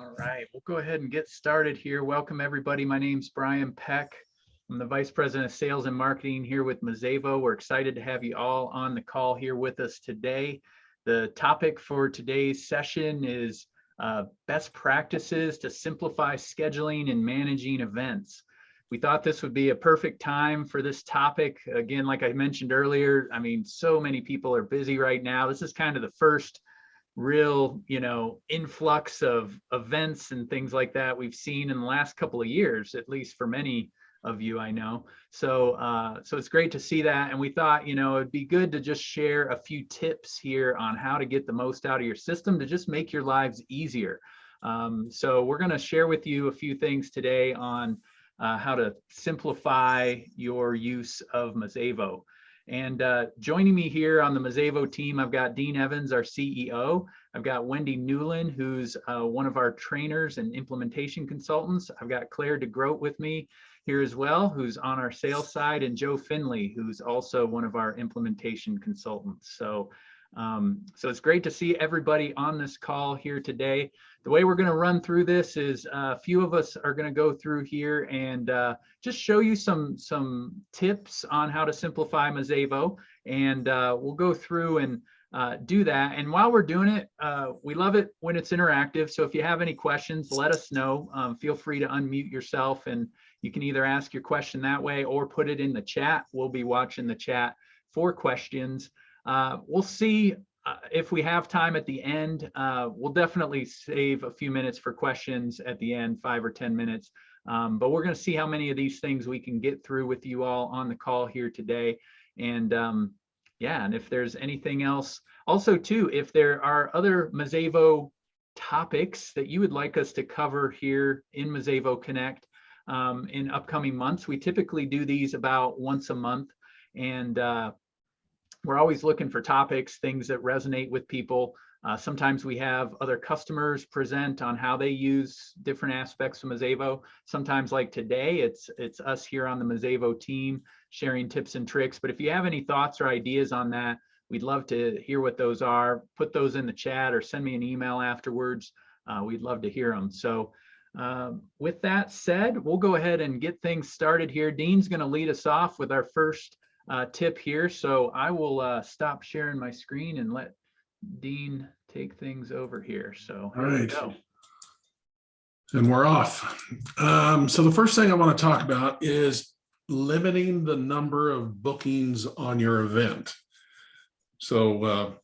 All right, we'll go ahead and get started here. Welcome everybody. My name's Brian Peck. I'm the Vice President of Sales and Marketing here with Mazévo. We're excited to have you all on the call here with us today. The topic for today's session is best practices to simplify scheduling and managing events. We thought this would be a perfect time for this topic. Again, like I mentioned earlier, I mean, so many people are busy right now. This is kind of the first real, influx of events and things like that we've seen in the last couple of years, at least for many of you, I know. So it's great to see that. And we thought, it'd be good to just share a few tips here on how to get the most out of your system to just make your lives easier. So we're going to share with you a few things today on how to simplify your use of Mazévo. And joining me here on the Mazévo team, I've got Dean Evans, our CEO. I've got Wendy Newland, who's one of our trainers and implementation consultants. I've got Claire DeGroat with me here as well, who's on our sales side, and Joe Finley, who's also one of our implementation consultants. So it's great to see everybody on this call here today. The way we're going to run through this is a few of us are going to go through here and just show you some tips on how to simplify Mazévo, and we'll go through and do that. And while we're doing it, we love it when it's interactive. So if you have any questions, let us know. Feel free to unmute yourself, and you can either ask your question that way or put it in the chat. We'll be watching the chat for questions. We'll see if we have time at the end. We'll definitely save a few minutes for questions at the end, 5 or 10 minutes. But we're going to see how many of these things we can get through with you all on the call here today. And and if there's anything else, also too, if there are other Mazévo topics that you would like us to cover here in Mazévo Connect in upcoming months, we typically do these about once a month. And we're always looking for topics, things that resonate with people. Sometimes we have other customers present on how they use different aspects of Mazévo. Sometimes, like today, it's us here on the Mazévo team sharing tips and tricks. But if you have any thoughts or ideas on that, we'd love to hear what those are. Put those in the chat or send me an email afterwards. We'd love to hear them. So with that said, we'll go ahead and get things started here. Dean's going to lead us off with our first tip here. So I will stop sharing my screen and let Dean take things over here. So here we go. And we're off. So the first thing I want to talk about is limiting the number of bookings on your event. So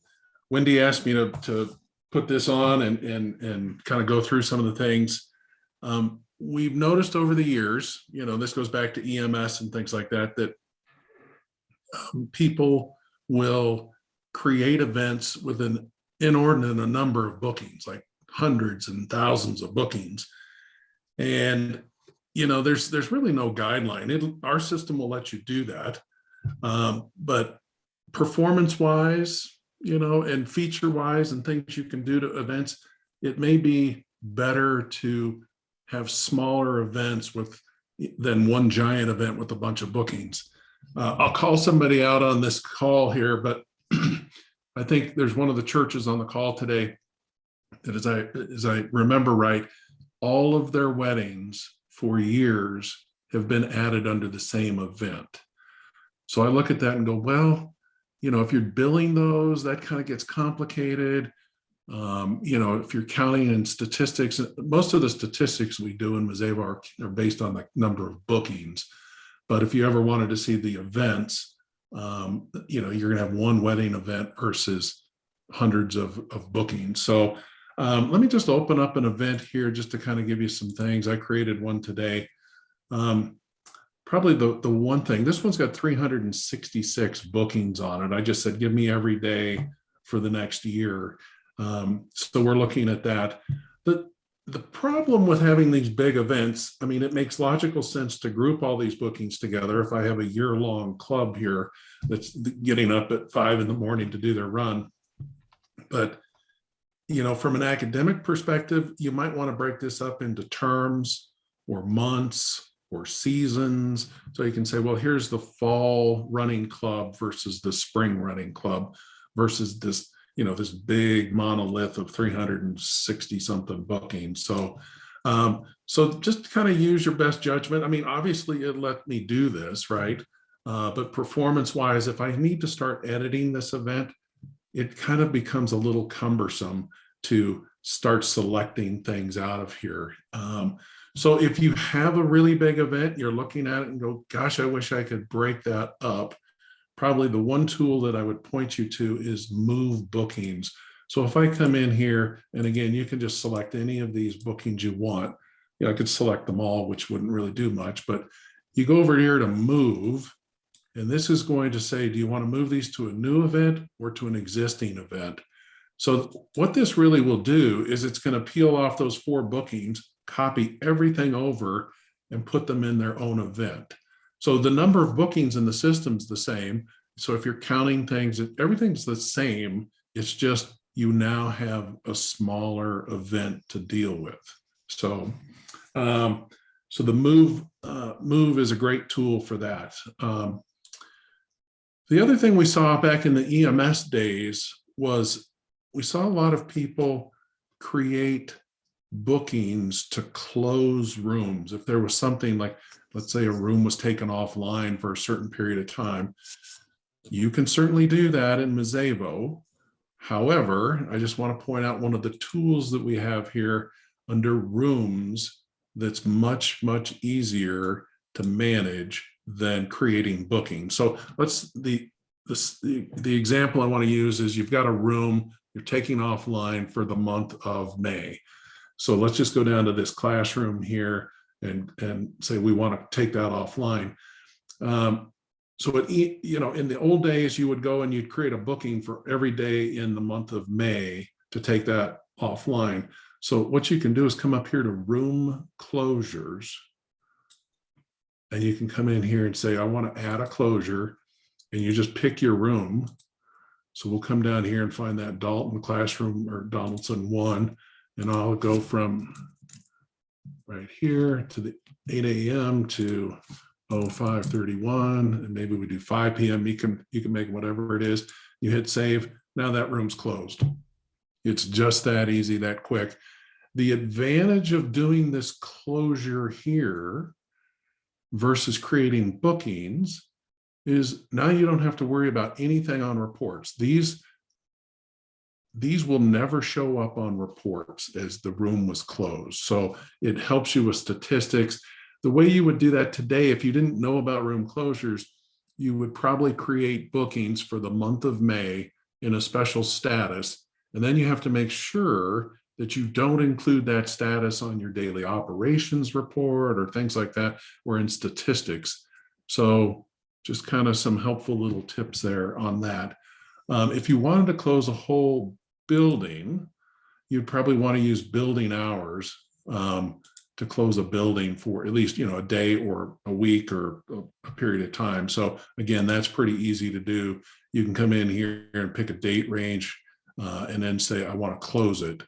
Wendy asked me to put this on and kind of go through some of the things. We've noticed over the years, this goes back to EMS and things like that, that people will create events with an inordinate number of bookings, like hundreds and thousands of bookings. And, there's really no guideline. Our system will let you do that. But performance-wise, and feature-wise and things you can do to events, it may be better to have smaller events than one giant event with a bunch of bookings. I'll call somebody out on this call here, but I think there's one of the churches on the call today that, as I remember right, all of their weddings for years have been added under the same event. So I look at that and go, well, if you're billing those, that kind of gets complicated. If you're counting in statistics, most of the statistics we do in Mazévo are based on the number of bookings. But if you ever wanted to see the events, you're going to have one wedding event versus hundreds of bookings. So let me just open up an event here just to kind of give you some things. I created one today. Probably the one thing, this one's got 366 bookings on it. I just said, give me every day for the next year. So we're looking at that. The problem with having these big events, it makes logical sense to group all these bookings together. If I have a year-long club here that's getting up at 5 in the morning to do their run. But, from an academic perspective, you might want to break this up into terms or months or seasons. So you can say, well, here's the fall running club versus the spring running club versus this this big monolith of 360 something bookings. So so just kind of use your best judgment. I mean, obviously it let me do this, right? But performance wise, if I need to start editing this event, it kind of becomes a little cumbersome to start selecting things out of here. So if you have a really big event, you're looking at it and go, gosh, I wish I could break that up. Probably the one tool that I would point you to is move bookings. So if I come in here, and again, you can just select any of these bookings you want. I could select them all, which wouldn't really do much, but you go over here to move, and this is going to say, do you want to move these to a new event or to an existing event? So what this really will do is it's going to peel off those 4 bookings, copy everything over, and put them in their own event. So the number of bookings in the system's the same. So if you're counting things, everything's the same. It's just you now have a smaller event to deal with. So, so the move is a great tool for that. The other thing we saw back in the EMS days was we saw a lot of people create bookings to close rooms. If there was something like, let's say a room was taken offline for a certain period of time, you can certainly do that in Mazévo. However, I just want to point out one of the tools that we have here under rooms that's much, much easier to manage than creating bookings. So the example I want to use is you've got a room you're taking offline for the month of May. So let's just go down to this classroom here and say we want to take that offline. So in the old days, you would go and you'd create a booking for every day in the month of May to take that offline. So what you can do is come up here to room closures, and you can come in here and say, I want to add a closure, and you just pick your room. So we'll come down here and find that Dalton classroom or Donaldson 1, and I'll go from right here to the 8 a.m. to 5:31, and maybe we do 5 p.m. You can make whatever it is. You hit save. Now that room's closed. It's just that easy, that quick. The advantage of doing this closure here versus creating bookings is now you don't have to worry about anything on reports. These will never show up on reports as the room was closed. So it helps you with statistics. The way you would do that today, if you didn't know about room closures, you would probably create bookings for the month of May in a special status. And then you have to make sure that you don't include that status on your daily operations report or things like that, or in statistics. So just kind of some helpful little tips there on that. If you wanted to close a whole building, you'd probably want to use building hours to close a building for at least a day or a week or a period of time. So again, that's pretty easy to do. You can come in here and pick a date range and then say, I want to close it.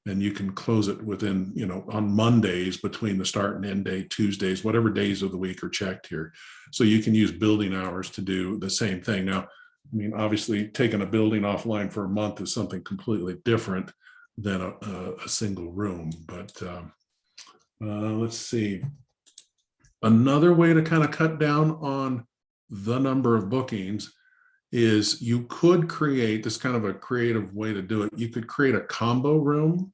And you can close it within, on Mondays between the start and end date, Tuesdays, whatever days of the week are checked here. So you can use building hours to do the same thing. Now, I mean, obviously taking a building offline for a month is something completely different than a single room, but let's see. Another way to kind of cut down on the number of bookings is you could create this kind of a creative way to do it. You could create a combo room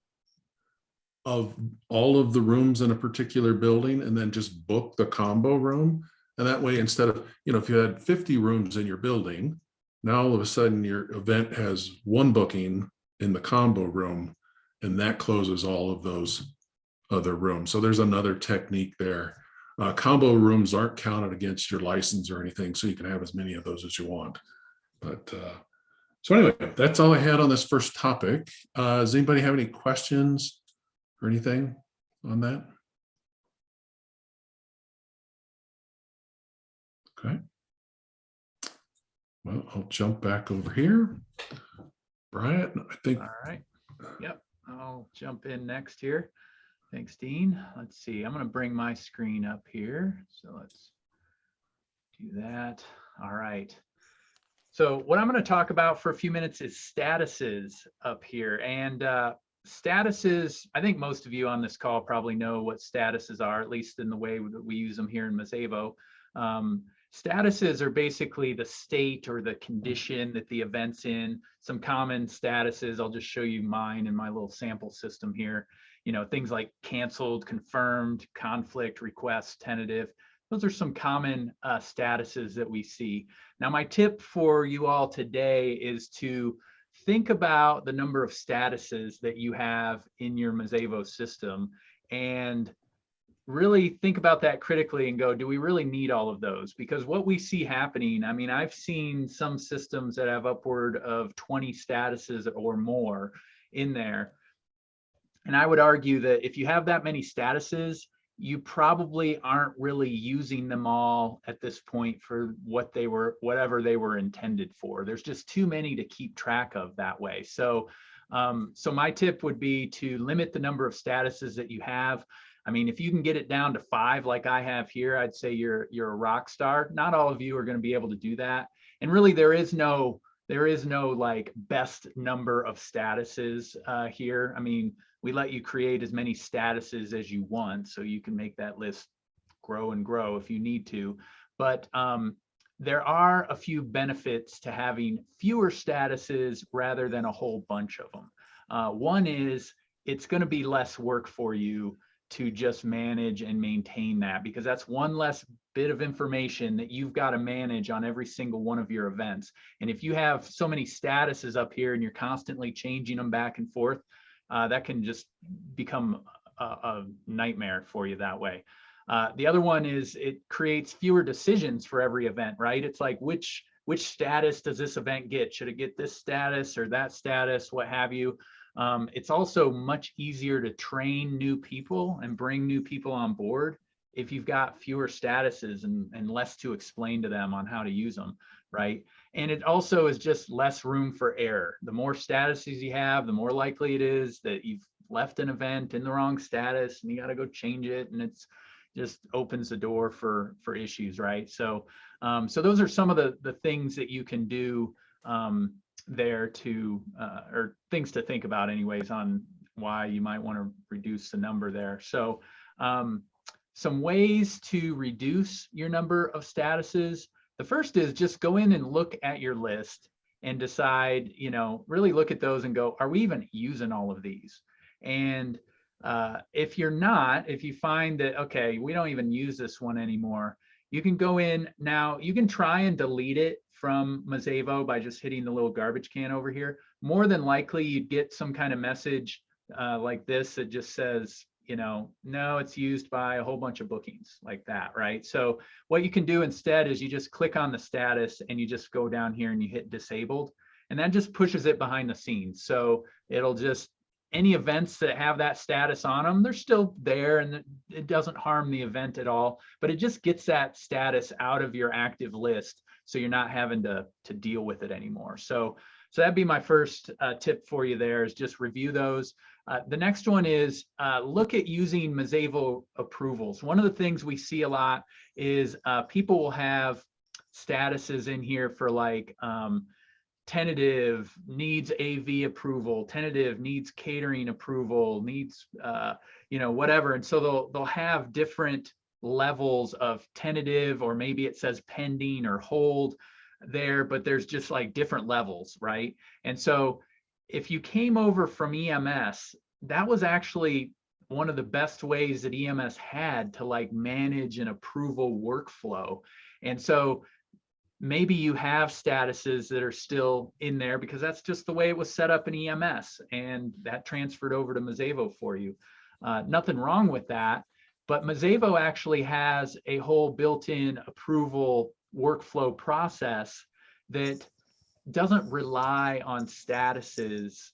of all of the rooms in a particular building and then just book the combo room. And that way, instead of, if you had 50 rooms in your building, now all of a sudden your event has one booking in the combo room, and that closes all of those other rooms. So there's another technique there. Combo rooms aren't counted against your license or anything, so you can have as many of those as you want. But so anyway, that's all I had on this first topic. Does anybody have any questions or anything on that? Okay. Well, I'll jump back over here. Brian, I think. All right. Yep. I'll jump in next here. Thanks, Dean. Let's see. I'm going to bring my screen up here. So let's do that. All right. So what I'm going to talk about for a few minutes is statuses up here. And statuses, I think most of you on this call probably know what statuses are, at least in the way that we use them here in Mazévo. Statuses are basically the state or the condition that the event's in. Some common statuses, I'll just show you mine in my little sample system here. You know, things like canceled, confirmed, conflict, request, tentative. Those are some common statuses that we see. Now, my tip for you all today is to think about the number of statuses that you have in your Mazévo system and really think about that critically and go, do we really need all of those? Because what we see happening, I mean, I've seen some systems that have upward of 20 statuses or more in there. And I would argue that if you have that many statuses, you probably aren't really using them all at this point for whatever they were intended for. There's just too many to keep track of that way. So, so my tip would be to limit the number of statuses that you have. I mean, if you can get it down to 5, like I have here, I'd say you're a rock star. Not all of you are going to be able to do that. And really, there is no like best number of statuses here. I mean, we let you create as many statuses as you want, so you can make that list grow and grow if you need to. But there are a few benefits to having fewer statuses rather than a whole bunch of them. One is it's going to be less work for you to just manage and maintain that, because that's one less bit of information that you've got to manage on every single one of your events. And if you have so many statuses up here and you're constantly changing them back and forth, that can just become a nightmare for you that way. The other one is it creates fewer decisions for every event, right? It's like, which status does this event get? Should it get this status or that status, what have you? It's also much easier to train new people and bring new people on board if you've got fewer statuses and less to explain to them on how to use them, right? And it also is just less room for error. The more statuses you have, the more likely it is that you've left an event in the wrong status and you got to go change it, and it's just opens the door for issues, right? So so those are some of the things that you can do there to or things to think about anyways on why you might want to reduce the number there. So some ways to reduce your number of statuses. The first is just go in and look at your list and decide, you know, really look at those and go, are we even using all of these? And if you're not, if you find that, okay, we don't even use this one anymore, you can go in now, you can try and delete it from Mazévo by just hitting the little garbage can over here. More than likely you'd get some kind of message like this that just says, you know, no, it's used by a whole bunch of bookings like that, right? So what you can do instead is you just click on the status and you just go down here and you hit disabled, and that just pushes it behind the scenes. So it'll just, any events that have that status on them, they're still there and it doesn't harm the event at all, but it just gets that status out of your active list, so you're not having to deal with it anymore. So that'd be my first tip for you there, is just review those. The next one is look at using Mazévo approvals. One of the things we see a lot is people will have statuses in here for like tentative needs AV approval, tentative needs catering approval, needs you know, whatever. And so they'll have different levels of tentative, or maybe it says pending or hold there, but there's just like different levels, right? And so if you came over from EMS, that was actually one of the best ways that EMS had to like manage an approval workflow. And so maybe you have statuses that are still in there because that's just the way it was set up in EMS, and that transferred over to Mazévo for you. Nothing wrong with that, but Mazévo actually has a whole built-in approval workflow process that doesn't rely on statuses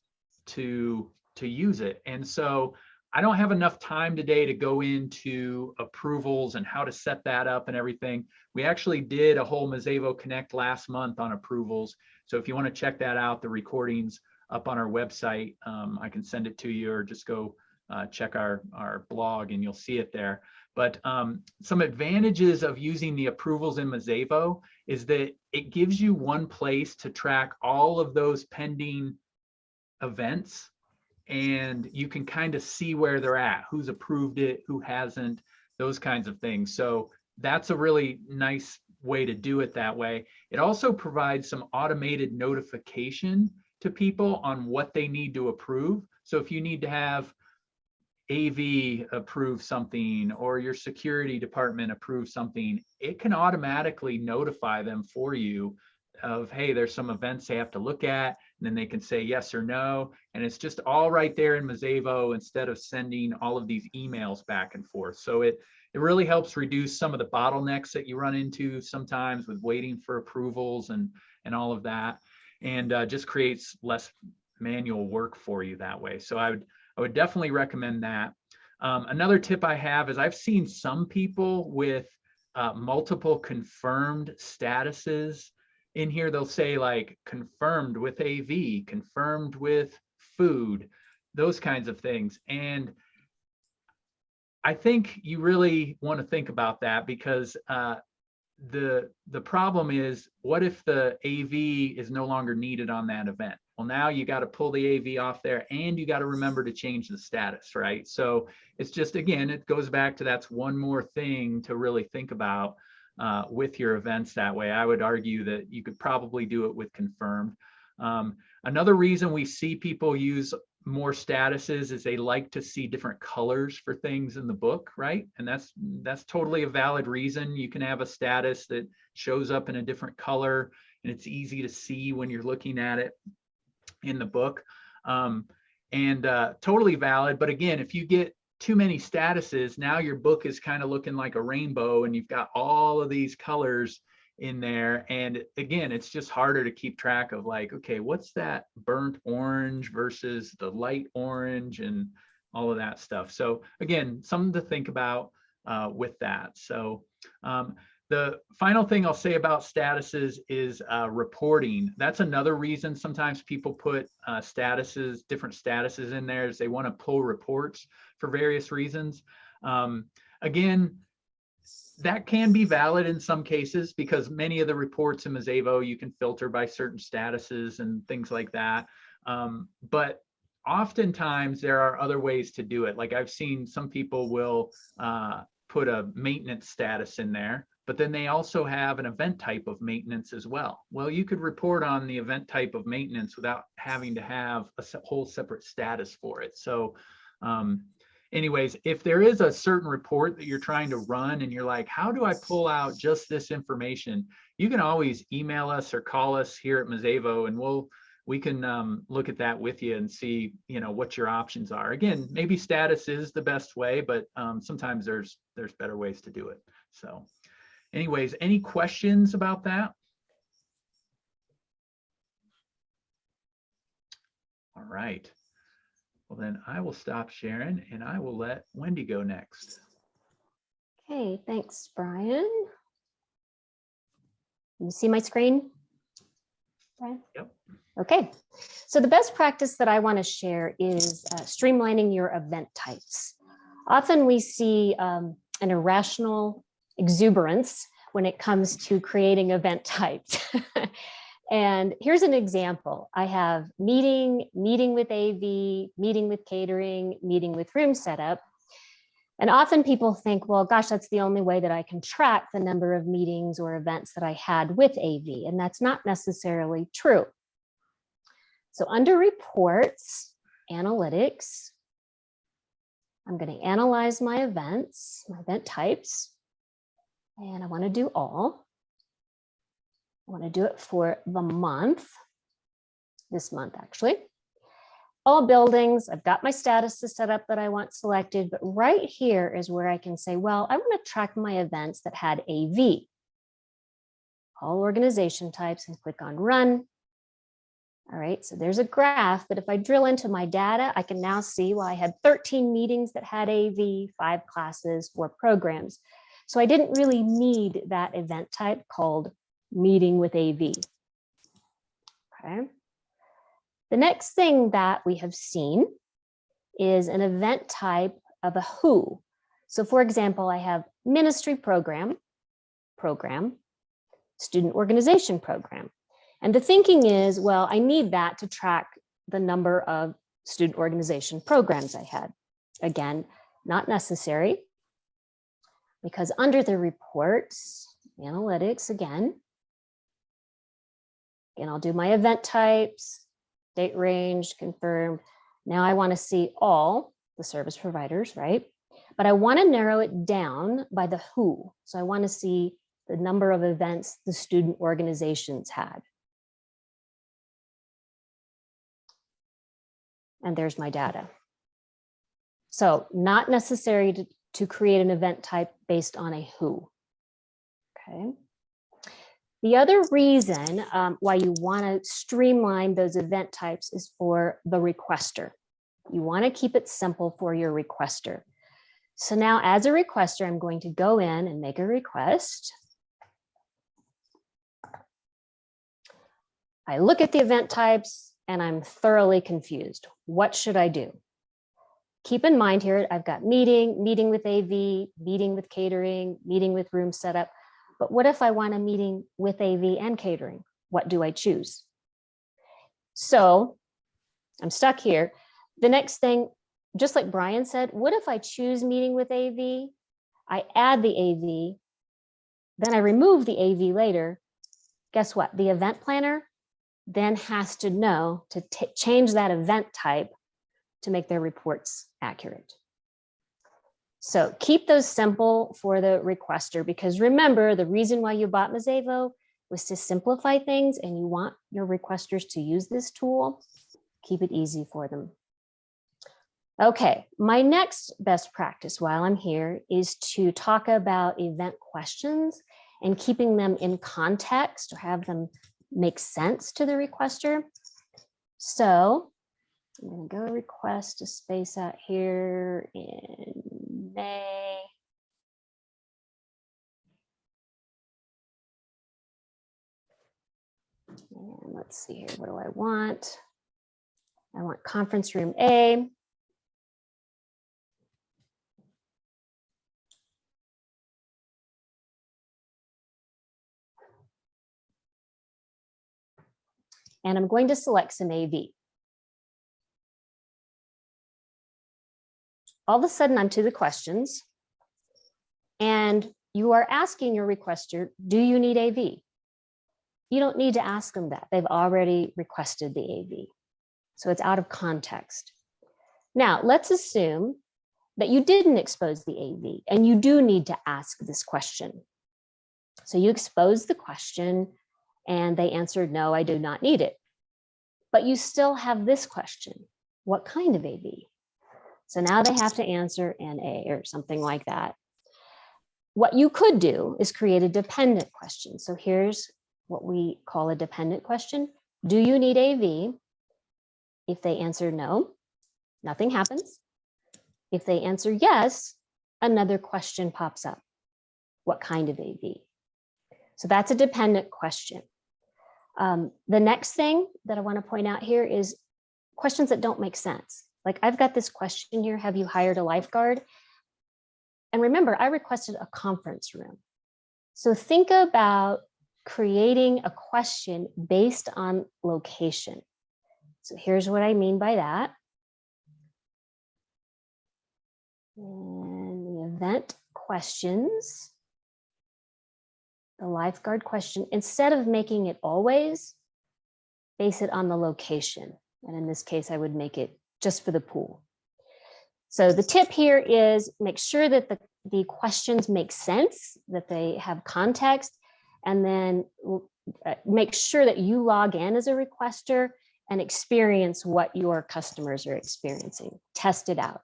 to use it. And so I don't have enough time today to go into approvals and how to set that up and everything. We actually did a whole Mazévo Connect last month on approvals. So if you want to check that out, the recording's up on our website. I can send it to you, or just go check our blog and you'll see it there. But some advantages of using the approvals in Mazévo is that it gives you one place to track all of those pending events, and you can kind of see where they're at, who's approved it, who hasn't, those kinds of things. So that's a really nice way to do it that way. It also provides some automated notification to people on what they need to approve. So if you need to have AV approve something or your security department approve something, it can automatically notify them for you of, hey, there's some events they have to look at, and then they can say yes or no. And it's just all right there in Mazévo instead of sending all of these emails back and forth. So it really helps reduce some of the bottlenecks that you run into sometimes with waiting for approvals and all of that, and just creates less manual work for you that way. So I would definitely recommend that. Another tip I have is I've seen some people with multiple confirmed statuses in here. They'll say like confirmed with AV, confirmed with food, those kinds of things. And I think you really want to think about that, because the problem is, what if the AV is no longer needed on that event? Well, now you got to pull the AV off there, and you got to remember to change the status, right? So it's just, again, it goes back to, that's one more thing to really think about with your events that way. I would argue that you could probably do it with confirmed. Another reason we see people use more statuses is they like to see different colors for things in the book, right? And that's totally a valid reason. You can have a status that shows up in a different color, and it's easy to see when you're looking at it in the book, and totally valid. But again, if you get too many statuses, now your book is kind of looking like a rainbow, and you've got all of these colors in there. And again, it's just harder to keep track of, like, okay, what's that burnt orange versus the light orange and all of that stuff. So again, something to think about with that. So the final thing I'll say about statuses is reporting. That's another reason sometimes people put statuses, different statuses in there, is they want to pull reports for various reasons. Again, that can be valid in some cases, because many of the reports in Mazévo you can filter by certain statuses and things like that. But oftentimes there are other ways to do it. Like I've seen some people will put a maintenance status in there, but then they also have an event type of maintenance as well. Well, you could report on the event type of maintenance without having to have a whole separate status for it. So anyways, if there is a certain report that you're trying to run and you're like, how do I pull out just this information? You can always email us or call us here at Mazévo, and we can look at that with you and see, what your options are. Again, maybe status is the best way, but sometimes there's better ways to do it. So anyways, any questions about that? All right. Well, then I will stop sharing and I will let Wendy go next. Okay, thanks, Brian. You see my screen, Brian? Yep. Okay, so the best practice that I want to share is streamlining your event types. Often we see an irrational exuberance when it comes to creating event types. And here's an example. I have meeting with AV, meeting with catering, meeting with room setup. And often people think, well, gosh, that's the only way that I can track the number of meetings or events that I had with AV. And that's not necessarily true. So under reports, analytics, I'm going to analyze my events, my event types, and I want to do all. I want to do it for the month, this month actually. All buildings, I've got my statuses set up that I want selected, but right here is where I can say, well, I want to track my events that had AV. All organization types, and click on run. All right, so there's a graph, but if I drill into my data, I can now see, well, I had 13 meetings that had AV, 5 classes, 4 programs. So I didn't really need that event type called meeting with AV. Okay. The next thing that we have seen is an event type of a who. So for example, I have ministry program, student organization program. And the thinking is, well, I need that to track the number of student organization programs I had. Again, not necessary, because under the reports, analytics again, and I'll do my event types, date range, confirmed. Now I want to see all the service providers, right? But I want to narrow it down by the who. So I want to see the number of events the student organizations had. And there's my data. So not necessary to create an event type based on a who. Okay. The other reason why you want to streamline those event types is for the requester. You want to keep it simple for your requester. So now as a requester, I'm going to go in and make a request. I look at the event types and I'm thoroughly confused. What should I do? Keep in mind here, I've got meeting with AV, meeting with catering, meeting with room setup. But what if I want a meeting with AV and catering? What do I choose? So I'm stuck here. The next thing, just like Brian said, what if I choose meeting with AV? I add the AV, then I remove the AV later. Guess what? The event planner then has to know to change that event type to make their reports accurate. So keep those simple for the requester, because remember, the reason why you bought Mazévo was to simplify things, and you want your requesters to use this tool. Keep it easy for them. Okay, my next best practice while I'm here is to talk about event questions and keeping them in context or have them make sense to the requester. So I'm going to go request a space out here in May. And let's see here, what do I want? I want conference room A. And I'm going to select some AV. All of a sudden, I'm to the questions. And you are asking your requester, do you need AV? You don't need to ask them that. They've already requested the AV. So it's out of context. Now, let's assume that you didn't expose the AV and you do need to ask this question. So you expose the question and they answered, no, I do not need it. But you still have this question, what kind of AV? So now they have to answer NA or something like that. What you could do is create a dependent question. So here's what we call a dependent question. Do you need AV? If they answer no, nothing happens. If they answer yes, another question pops up. What kind of AV? So that's a dependent question. The next thing that I want to point out here is questions that don't make sense. Like I've got this question here, have you hired a lifeguard? And remember, I requested a conference room. So think about creating a question based on location. So here's what I mean by that. And the event questions, the lifeguard question, instead of making it always, base it on the location. And in this case, I would make it just for the pool. So the tip here is make sure that the questions make sense, that they have context, and then make sure that you log in as a requester and experience what your customers are experiencing. Test it out.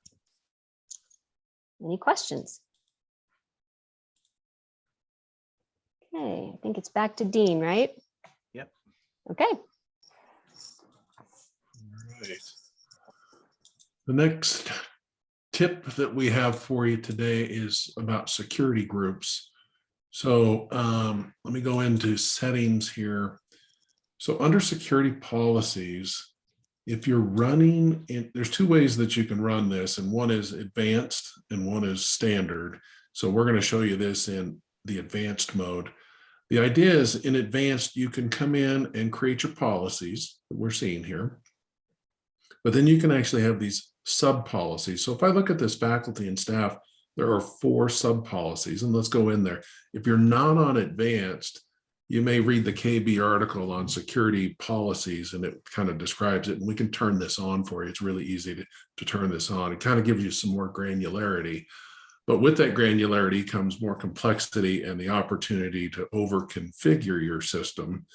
Any questions? Okay, I think it's back to Dean, right? Yep. Okay. All right. The next tip that we have for you today is about security groups. So let me go into settings here. So under security policies, if you're running, there's two ways that you can run this, and one is advanced and one is standard. So we're going to show you this in the advanced mode. The idea is in advanced, you can come in and create your policies that we're seeing here, but then you can actually have these sub policies. So if I look at this faculty and staff, there are 4 sub policies, and let's go in there. If you're not on advanced, you may read the KB article on security policies, and it kind of describes it, and we can turn this on for you. It's really easy to turn this on. It kind of gives you some more granularity, but with that granularity comes more complexity and the opportunity to over configure your system.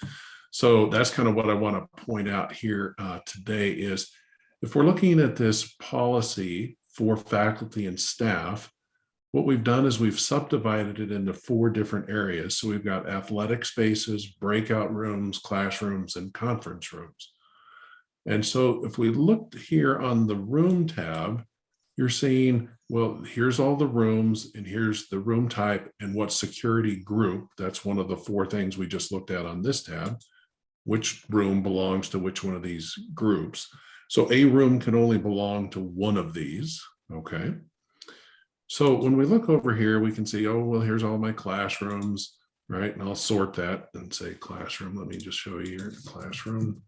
So that's kind of what I want to point out here today is, if we're looking at this policy for faculty and staff, what we've done is we've subdivided it into 4 different areas. So we've got athletic spaces, breakout rooms, classrooms, and conference rooms. And so if we look here on the room tab, you're seeing, well, here's all the rooms, and here's the room type and what security group. That's one of the 4 things we just looked at on this tab. Which room belongs to which one of these groups. So a room can only belong to one of these, okay? So when we look over here, we can see, oh, well, here's all my classrooms, right? And I'll sort that and say classroom. Let me just show you here, classroom.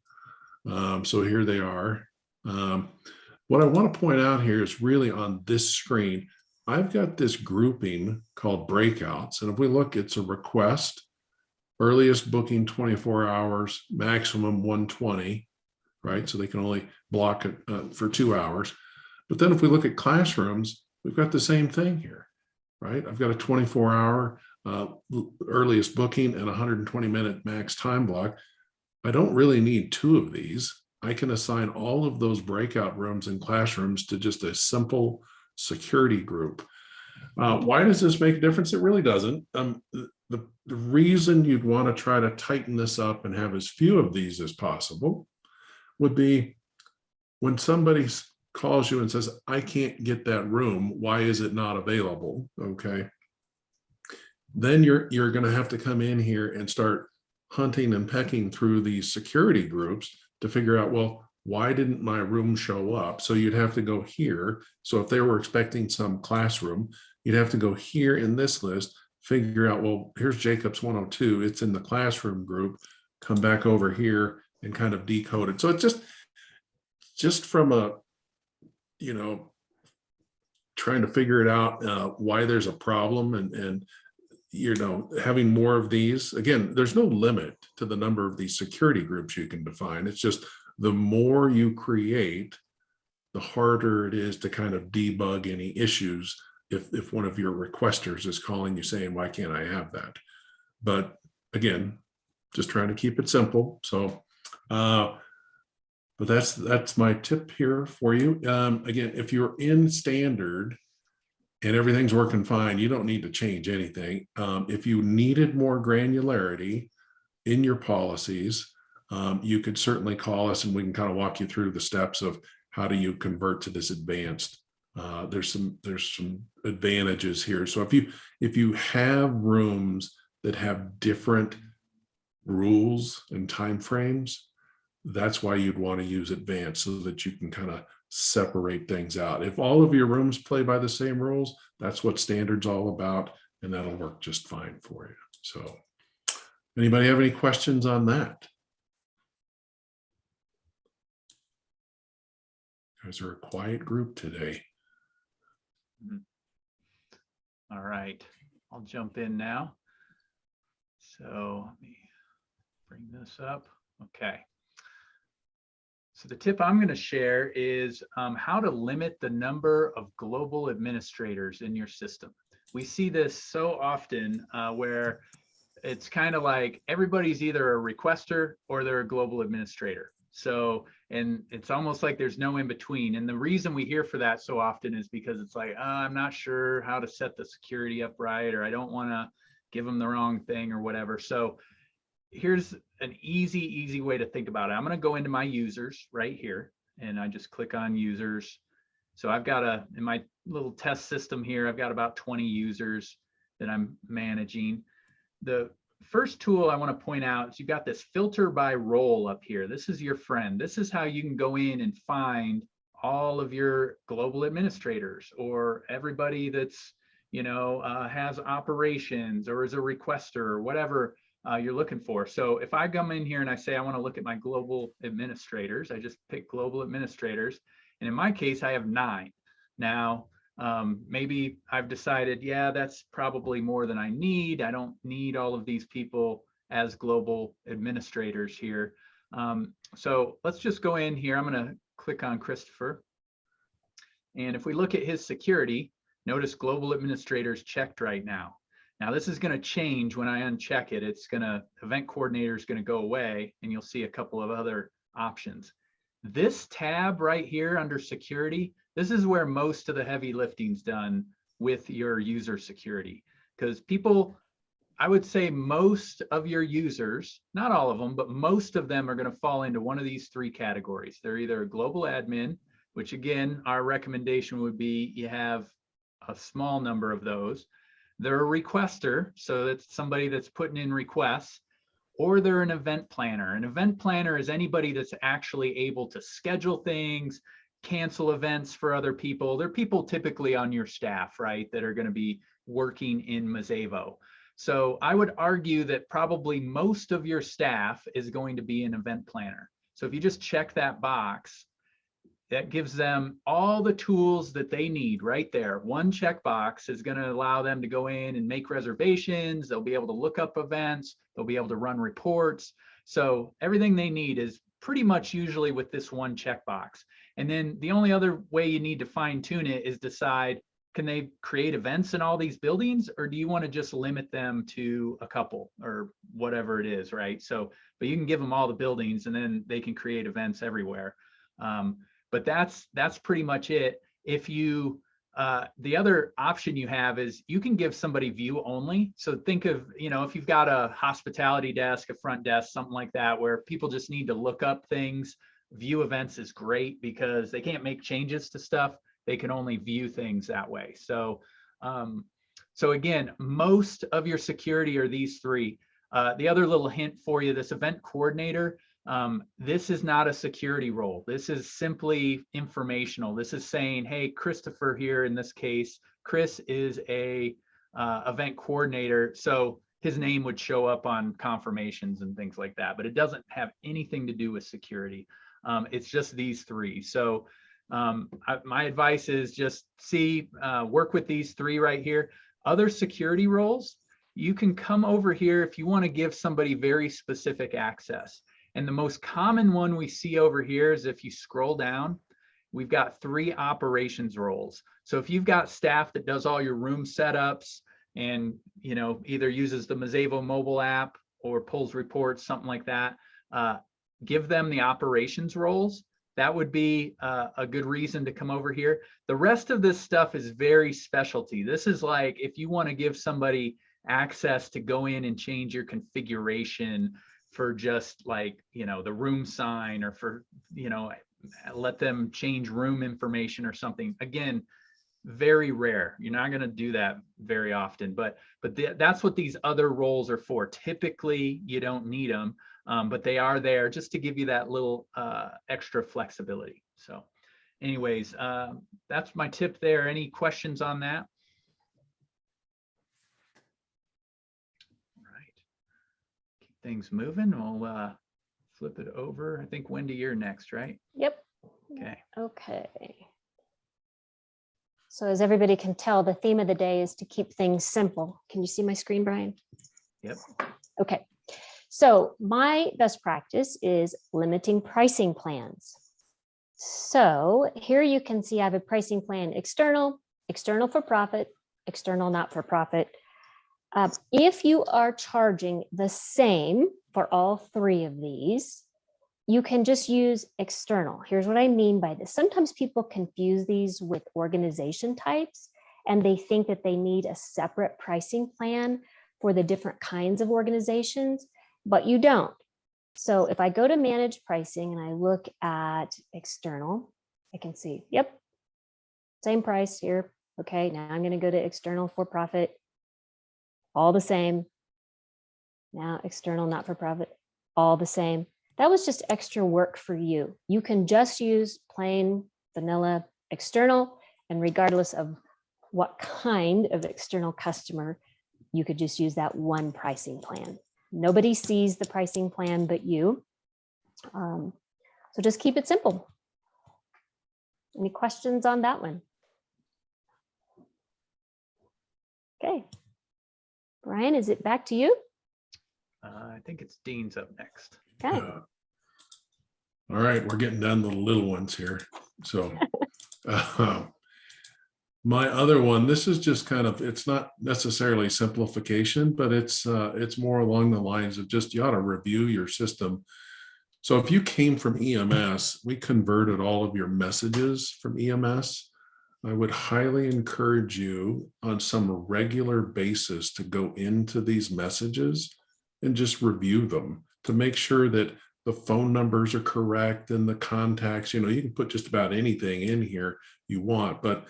So here they are. What I want to point out here is really on this screen, I've got this grouping called breakouts. And if we look, it's a request, earliest booking 24 hours, maximum 120, right? So they can only block it for 2 hours. But then if we look at classrooms, we've got the same thing here, right? I've got a 24-hour earliest booking and 120-minute max time block. I don't really need 2 of these. I can assign all of those breakout rooms and classrooms to just a simple security group. Why does this make a difference? It really doesn't. The reason you'd want to try to tighten this up and have as few of these as possible would be when somebody calls you and says, I can't get that room, why is it not available? Okay. Then you're going to have to come in here and start hunting and pecking through these security groups to figure out, well, why didn't my room show up? So you'd have to go here. So if they were expecting some classroom, you'd have to go here in this list, figure out, well, here's Jacobs 102. It's in the classroom group. Come back over here and kind of decode it. So it's just from a, trying to figure it out why there's a problem and having more of these. Again, there's no limit to the number of these security groups you can define. It's just the more you create, the harder it is to kind of debug any issues if one of your requesters is calling you saying, why can't I have that? But again, just trying to keep it simple. So, but that's my tip here for you. Again, if you're in standard and everything's working fine, you don't need to change anything. If you needed more granularity in your policies, you could certainly call us and we can kind of walk you through the steps of how do you convert to this advanced. There's some advantages here. So if you have rooms that have different rules and timeframes, that's why you'd want to use advanced so that you can kind of separate things out. If all of your rooms play by the same rules, that's what standard's all about, and that'll work just fine for you. So anybody have any questions on that? You guys are a quiet group today. All right, I'll jump in now. So let me bring this up. Okay. So the tip I'm going to share is how to limit the number of global administrators in your system. We see this so often where it's kind of like everybody's either a requester or they're a global administrator. So, and it's almost like there's no in between. And the reason we hear for that so often is because it's like, I'm not sure how to set the security up right, or I don't want to give them the wrong thing or whatever. So here's an easy way to think about it. I'm going to go into my users right here, and I just click on users. So I've got in my little test system here, I've got about 20 users that I'm managing. The first tool I want to point out is you've got this filter by role up here. This is your friend. This is how you can go in and find all of your global administrators or everybody that's, has operations or is a requester or whatever you're looking for. So if I come in here and I say I want to look at my global administrators, I just pick global administrators. And in my case, I have 9. Now, maybe I've decided, yeah, that's probably more than I need. I don't need all of these people as global administrators here. So let's just go in here. I'm going to click on Christopher. And if we look at his security, notice global administrators checked right now. Now this is going to change when I uncheck it. Event coordinator is going to go away and you'll see a couple of other options. This tab right here under security, this is where most of the heavy lifting's done with your user security, because people, I would say most of your users, not all of them, but most of them are going to fall into one of these 3 categories. They're either a global admin, which again, our recommendation would be you have a small number of those. They're a requester, so that's somebody that's putting in requests, or they're an event planner. An event planner is anybody that's actually able to schedule things, cancel events for other people. They're people typically on your staff, right, that are going to be working in Mazévo. So I would argue that probably most of your staff is going to be an event planner. So if you just check that box, that gives them all the tools that they need right there. One checkbox is going to allow them to go in and make reservations. They'll be able to look up events. They'll be able to run reports. So everything they need is pretty much usually with this one checkbox. And then the only other way you need to fine tune it is decide, can they create events in all these buildings, or do you want to just limit them to a couple or whatever it is, right? So, but you can give them all the buildings and then they can create events everywhere. But that's pretty much it. If you, the other option you have is you can give somebody view only. So think of, if you've got a hospitality desk, a front desk, something like that, where people just need to look up things, view events is great because they can't make changes to stuff. They can only view things that way. So, so again, most of your security are these 3. The other little hint for you, this event coordinator, this is not a security role. This is simply informational. This is saying, hey, Christopher here in this case, Chris is a event coordinator. So his name would show up on confirmations and things like that, but it doesn't have anything to do with security. It's just these 3. So my advice is just work with these 3 right here. Other security roles, you can come over here if you want to give somebody very specific access. And the most common one we see over here is if you scroll down, we've got 3 operations roles. So if you've got staff that does all your room setups and, either uses the Mazévo mobile app or pulls reports, something like that, give them the operations roles. That would be a good reason to come over here. The rest of this stuff is very specialty. This is like if you want to give somebody access to go in and change your configuration for just like, the room sign, or for, let them change room information or something. Again, very rare. You're not going to do that very often, but that's what these other roles are for. Typically, you don't need them, but they are there just to give you that little extra flexibility. So anyways, that's my tip there. Any questions on that? Things moving. We'll flip it over. I think Wendy, you're next, right? Yep. Okay. Okay. So as everybody can tell, the theme of the day is to keep things simple. Can you see my screen, Brian? Yep. Okay. So my best practice is limiting pricing plans. So here you can see I have a pricing plan: external, external for profit, external not for profit. If you are charging the same for all 3 of these, you can just use external. Here's what I mean by this. Sometimes people confuse these with organization types, and they think that they need a separate pricing plan for the different kinds of organizations, but you don't. So if I go to manage pricing and I look at external, I can see, yep, same price here. Okay, now I'm going to go to external for profit. All the same. Now external, not-for-profit, all the same. That was just extra work for you. You can just use plain vanilla external, and regardless of what kind of external customer, you could just use that one pricing plan. Nobody sees the pricing plan but you. So just keep it simple. Any questions on that one? Okay. Brian, is it back to you? I think it's Dean's up next. Okay. All right, we're getting down to the little ones here. So my other one, this is just kind of, it's not necessarily simplification, but it's more along the lines of just, you ought to review your system. So if you came from EMS, we converted all of your messages from EMS. I would highly encourage you on some regular basis to go into these messages and just review them to make sure that the phone numbers are correct and the contacts, you can put just about anything in here you want, but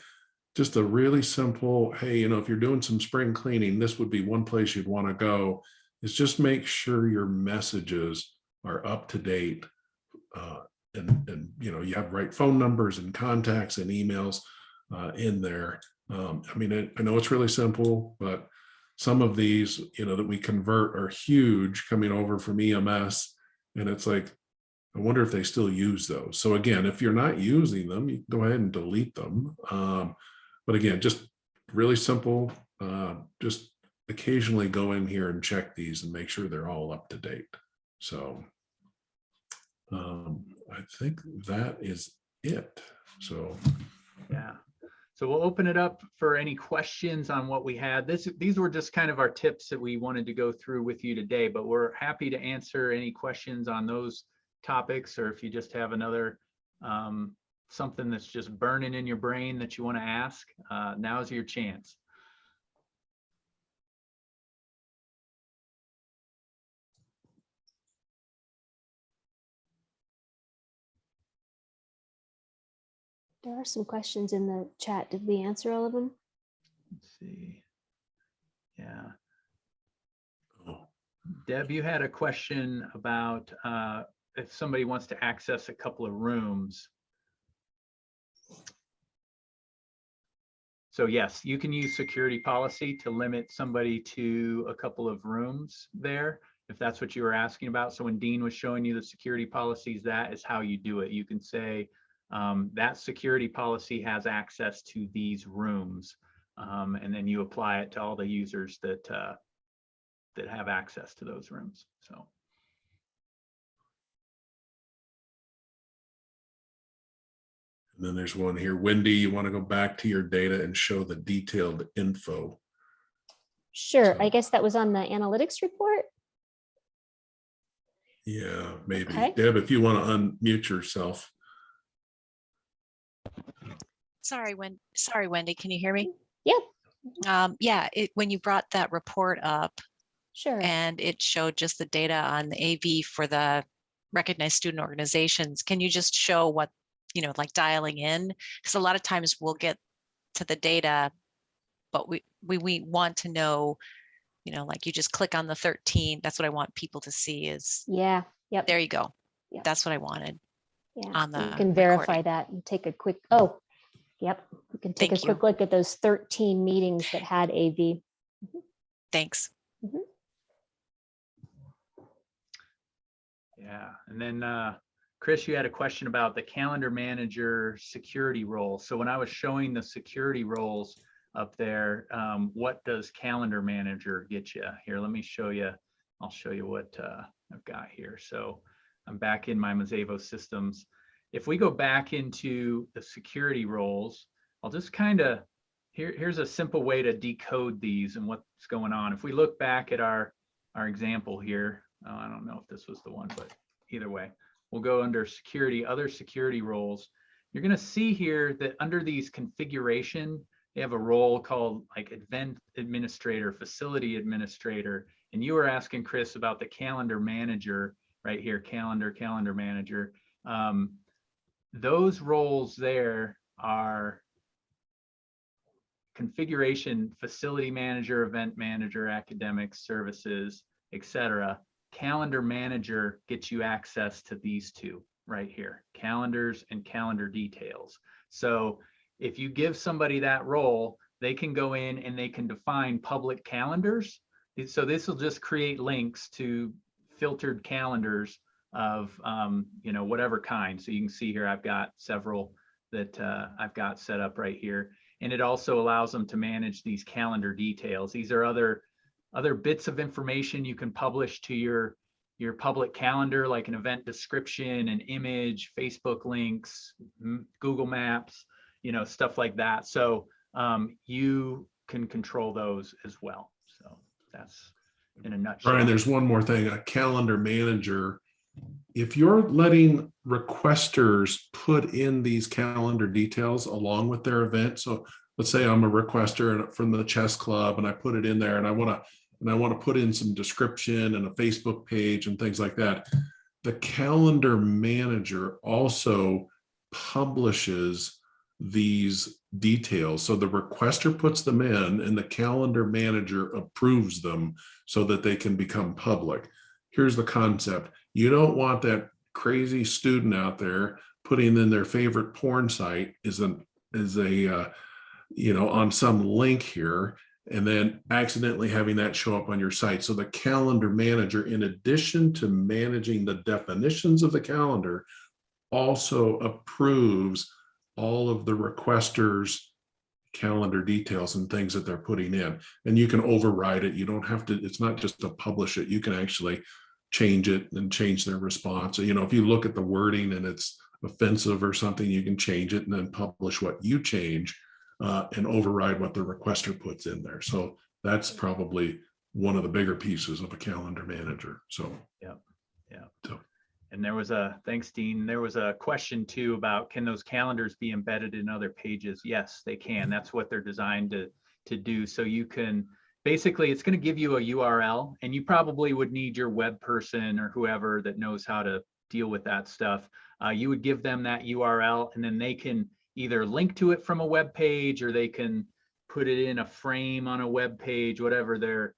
just a really simple, hey, if you're doing some spring cleaning, this would be one place you'd want to go, is just make sure your messages are up to date. And you have right phone numbers and contacts and emails in there. I know it's really simple, but some of these, that we convert are huge coming over from EMS. And it's like, I wonder if they still use those. So again, if you're not using them, you can go ahead and delete them. But again, just really simple, just occasionally go in here and check these and make sure they're all up to date. So I think that is it. So yeah. So we'll open it up for any questions on what we had. These were just kind of our tips that we wanted to go through with you today, but we're happy to answer any questions on those topics, or if you just have another something that's just burning in your brain that you want to ask, now's your chance. There are some questions in the chat. Did we answer all of them? Let's see. Yeah. Deb, you had a question about if somebody wants to access a couple of rooms. So yes, you can use security policy to limit somebody to a couple of rooms there, if that's what you were asking about. So when Dean was showing you the security policies, that is how you do it. You can say that security policy has access to these rooms, and then you apply it to all the users that have access to those rooms. So. And then there's one here. Wendy, you want to go back to your data and show the detailed info? Sure. So, I guess that was on the analytics report. Yeah, maybe. Okay. Deb, if you want to unmute yourself. Sorry, Wendy, can you hear me? Yeah. Yeah, when you brought that report up, Sure. and it showed just the data on the AV for the recognized student organizations, can you just show what, like dialing in? Because a lot of times we'll get to the data, but we want to know, like you just click on the 13. That's what I want people to see is. Yeah. Yep. There you go. Yep. That's what I wanted. Yeah. On the you can verify recording. that and take a quick. Oh, yep. You can take Thank a quick look at those 13 meetings that had AV. Thanks. Mm-hmm. Yeah, and then Chris, you had a question about the calendar manager security role. So when I was showing the security roles up there, what does calendar manager get you? Here, let me show you. I'll show you what I've got here. So I'm back in my Mazévo systems. If we go back into the security roles, I'll just kind of, here's a simple way to decode these and what's going on. If we look back at our example here, I don't know if this was the one, but either way, we'll go under security, other security roles. You're going to see here that under these configuration, they have a role called like event administrator, facility administrator. And you were asking Chris about the calendar manager right here, calendar manager. Those roles there are configuration, facility manager, event manager, academic services, etc. Calendar Manager gets you access to these two right here, calendars and calendar details. So if you give somebody that role, they can go in and they can define public calendars. So this will just create links to filtered calendars of whatever kind. So you can see here, I've got several that I've got set up right here. And it also allows them to manage these calendar details. These are other bits of information you can publish to your public calendar, like an event description, an image, Facebook links, Google Maps, stuff like that. So you can control those as well. So that's in a nutshell. Brian, there's one more thing, a calendar manager. If you're letting requesters put in these calendar details along with their event, so let's say I'm a requester from the chess club and I put it in there and I want to put in some description and a Facebook page and things like that. The calendar manager also publishes these details. So the requester puts them in and the calendar manager approves them so that they can become public. Here's the concept. You don't want that crazy student out there putting in their favorite porn site on some link here and then accidentally having that show up on your site. So the calendar manager, in addition to managing the definitions of the calendar, also approves all of the requesters' calendar details and things that they're putting in. And you can override it. You don't have to, it's not just to publish it. You can actually change it and change their response. So, if you look at the wording and it's offensive or something, you can change it and then publish what you change and override what the requester puts in there. So that's probably one of the bigger pieces of a calendar manager. So, yeah. So. And there was thanks, Dean. There was a question too about, can those calendars be embedded in other pages? Yes, they can. That's what they're designed to do. So you can, basically, it's going to give you a URL, and you probably would need your web person or whoever that knows how to deal with that stuff. You would give them that URL, and then they can either link to it from a web page, or they can put it in a frame on a web page, whatever they're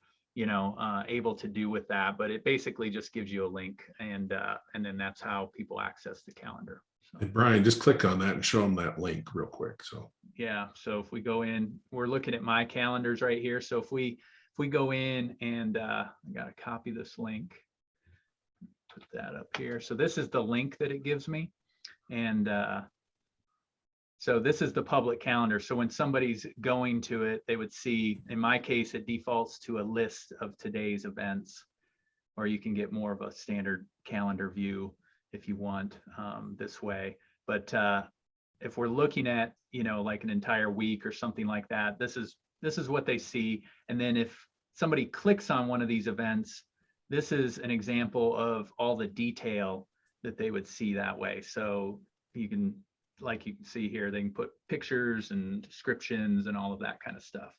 able to do with that. But it basically just gives you a link, and then that's how people access the calendar. So. And Brian, just click on that and show them that link real quick. So yeah, so if we go in, we're looking at my calendars right here. So if we go in and I gotta copy this link, put that up here. So this is the link that it gives me, and so this is the public calendar. So when somebody's going to it, they would see, in my case, it defaults to a list of today's events, or you can get more of a standard calendar view if you want this way. But if we're looking at, like an entire week or something like that, this is what they see. And then if somebody clicks on one of these events, this is an example of all the detail that they would see that way. So you can, like you can see here, they can put pictures and descriptions and all of that kind of stuff.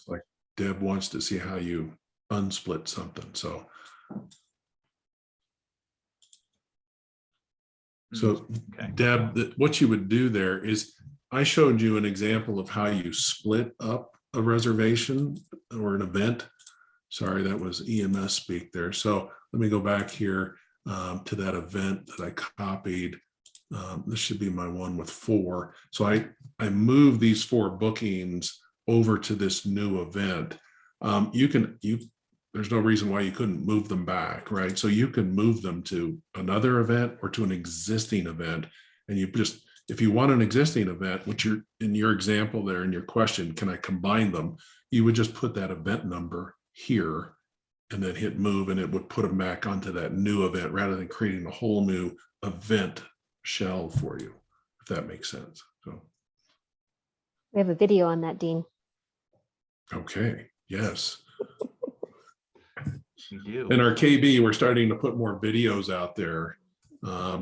looks like Deb wants to see how you unsplit something. So Okay. Deb, what you would do there is, I showed you an example of how you split up a reservation or an event. Sorry, that was EMS speak there. So let me go back here to that event that I copied. This should be my one with 4. So I moved these 4 bookings over to this new event. There's no reason why you couldn't move them back, right? So you can move them to another event or to an existing event. And you just, if you want an existing event, which you're in your example there in your question, can I combine them? You would just put that event number here and then hit move, and it would put them back onto that new event rather than creating a whole new event shell for you, if that makes sense. So We have a video on that, Dean. okay, yes. We do. In our KB, we're starting to put more videos out there.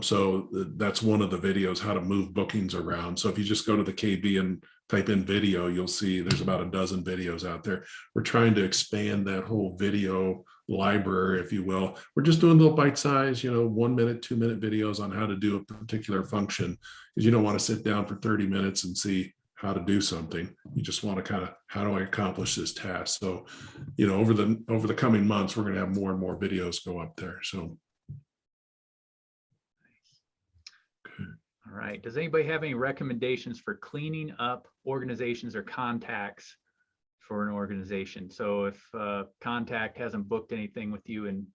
So that's one of the videos, how to move bookings around. So if you just go to the KB and type in video, you'll see there's about a dozen videos out there. We're trying to expand that whole video library, if you will. We're just doing little bite size, 1 minute, 2 minute videos on how to do a particular function, because you don't want to sit down for 30 minutes and see how to do something. You just want to kind of, how do I accomplish this task? So, you know, over the coming months, we're going to have more and more videos go up there. So. All right. Does anybody have any recommendations for cleaning up organizations or contacts for an organization? So if contact hasn't booked anything with you in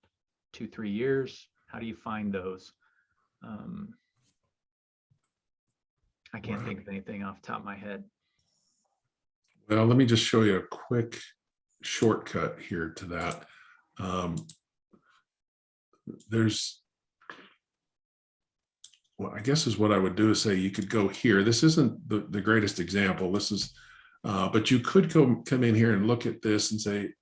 2-3 years, how do you find those? I can't think of anything off the top of my head. Well, let me just show you a quick shortcut here to that. Well, I guess is what I would do is say you could go here. This isn't the greatest example. This is, but you could come in here and look at this and say,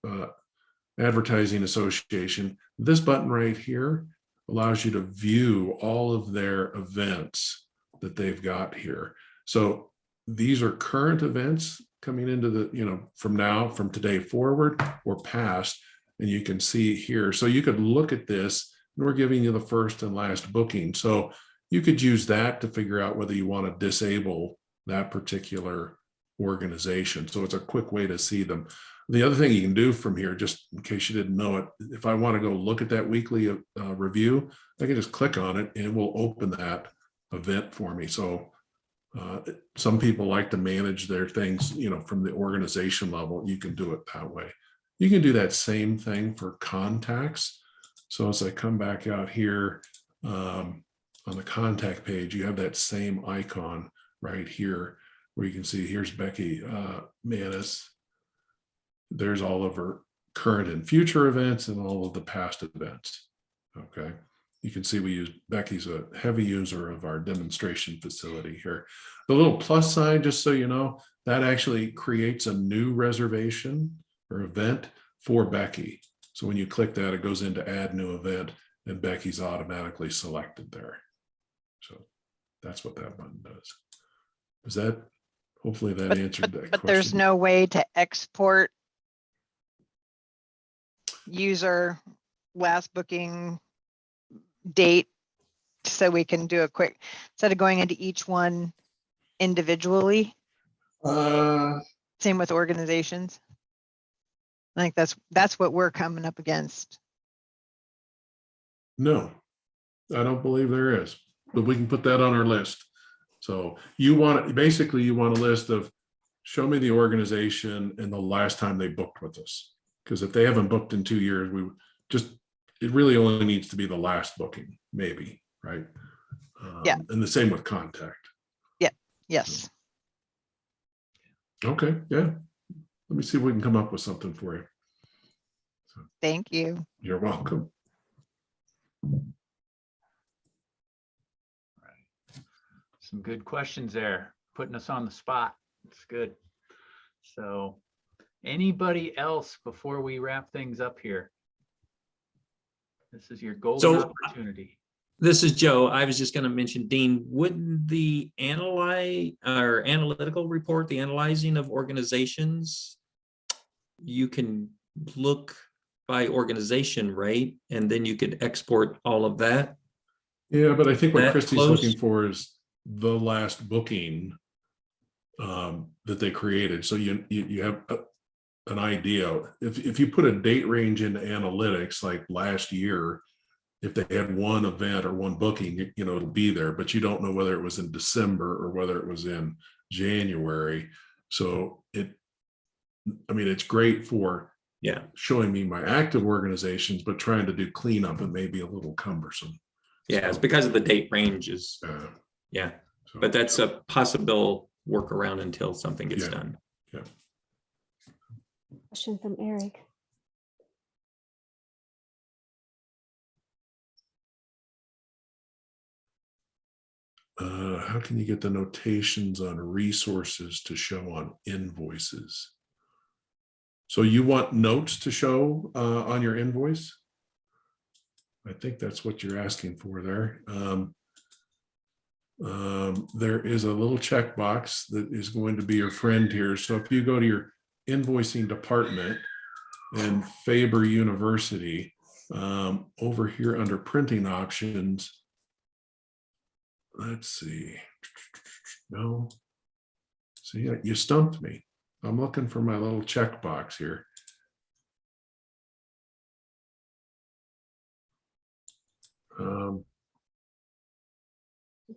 Advertising Association. This button right here allows you to view all of their events that they've got here. So these are current events coming into the, you know, from today forward or past, and you can see here. So you could look at this, and we're giving you the first and last booking. So you could use that to figure out whether you want to disable that particular organization. So it's a quick way to see them. The other thing you can do from here, just in case you didn't know it, if I want to go look at that weekly review, I can just click on it and it will open that event for me. So some people like to manage their things, you know, from the organization level. You can do it that way. You can do that same thing for contacts. So as I come back out here on the contact page, you have that same icon right here where you can see here's Becky Manis. There's all of her current and future events and all of the past events. Okay. You can see Becky's a heavy user of our demonstration facility here. The little plus sign, just so you know, that actually creates a new reservation or event for Becky. So when you click that, it goes into add new event and Becky's automatically selected there. So that's what that button does. Is that, hopefully that answered that question. But there's no way to export user last booking date so we can do a quick, instead of going into each one individually. Same with organizations. I think that's what we're coming up against. No, I don't believe there is, but we can put that on our list. So you want, basically you want a list of, show me the organization and the last time they booked with us. Because if they haven't booked in 2 years, it really only needs to be the last booking, maybe, right? Yeah. And the same with contact. Yeah. Yes. Okay. Yeah. Let me see if we can come up with something for you. So, Thank you. you're welcome. Some good questions there, putting us on the spot. It's good. So anybody else before we wrap things up here? This is your golden opportunity. This is Joe. I was just going to mention, Dean, wouldn't the analytical report, the analyzing of organizations, you can look by organization, right? And then you could export all of that. Yeah, but I think what That Christy's close? looking for is the last booking that they created. So you have an idea. If you put a date range into analytics, like last year, if they had one event or one booking, you know, it'll be there, but you don't know whether it was in December or whether it was in January. So it's great for showing me my active organizations, but trying to do cleanup, it may be a little cumbersome. Yeah, it's because of the date ranges. Yeah, so, but that's a possible workaround until something gets done. Yeah. Question from Eric. How can you get the notations on resources to show on invoices? So you want notes to show on your invoice? I think that's what you're asking for there. There is a little checkbox that is going to be your friend here. So if you go to your invoicing department and Faber University, over here under printing options, let's see. No. See, you stumped me. I'm looking for my little checkbox here. I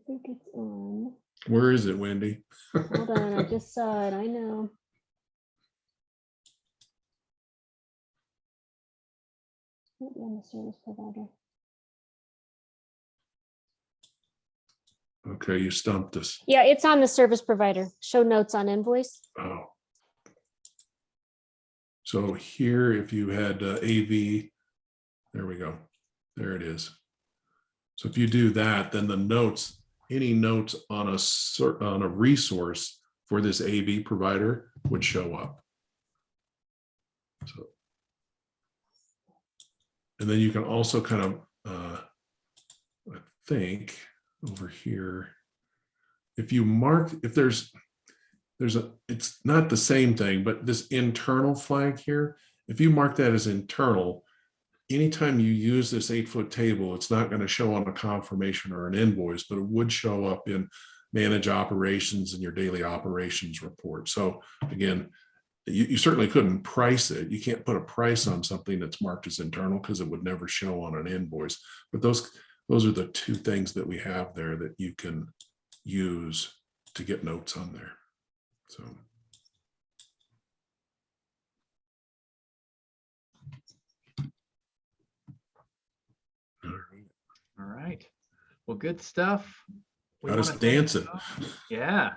think it's on. Where is it, Wendy? Hold on, I just saw it. I know. Might be on the service provider. Okay, you stumped us. Yeah, it's on the service provider. Show notes on invoice. Oh. So here, if you had AV, there we go. There it is. So if you do that, then the notes, any notes on a resource for this AV provider would show up. So, and then you can also kind of, I think over here, if you mark, if there's it's not the same thing, but this internal flag here, if you mark that as internal, anytime you use this 8-foot table, it's not going to show on a confirmation or an invoice, but it would show up in manage operations and your daily operations report. So again, you certainly couldn't price it. You can't put a price on something that's marked as internal because it would never show on an invoice. But those are the two things that we have there that you can use to get notes on there. So. All right. Well, good stuff. We Got us wanna thank you dancing. all. Yeah.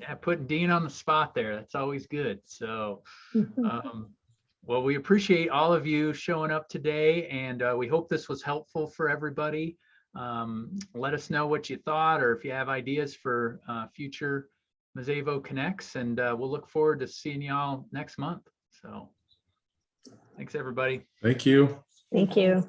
Yeah, putting Dean on the spot there. That's always good. So, well, we appreciate all of you showing up today, and we hope this was helpful for everybody. Let us know what you thought, or if you have ideas for future Mazévo Connects, and we'll look forward to seeing y'all next month. So, thanks, everybody. Thank you. Thank you.